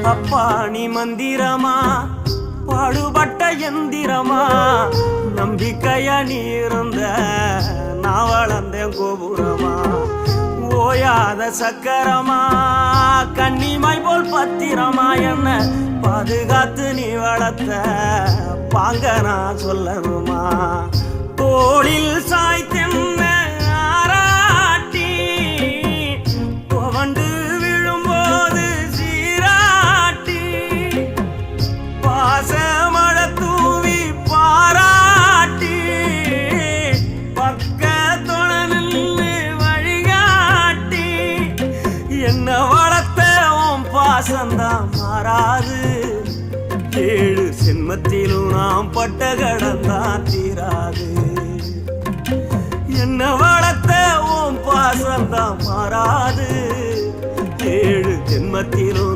அப்பா நீ மந்திரமா பாடுபட்ட எந்திரமா நம்பிக்கையா நீ இருந்த நான் வளர்ந்தேன் கோபுரமா ஓயாத சக்கரமா கண்ணிமாய் போல் பத்திரமா என்ன பாதுகாத்து நீ வளர்த்த பாங்க நான் சொல்லணுமா தோளில் சாய்த்தென்ன ஆராட்டி புவண்டு விழும்போது சீராட்டி பாசமழ தூவி பாராட்டி பக்கத்தொட நின்று வழிகாட்டி என்ன வளர்த்த உன் பாசந்தான் மாறாது ஏழு சின்மத்திலும் நாம் பட்ட கடந்தான் தீராது என்ன வளர்த்த உன் பாசந்தான் மாறாது ஏழு ஜென்மத்திலும்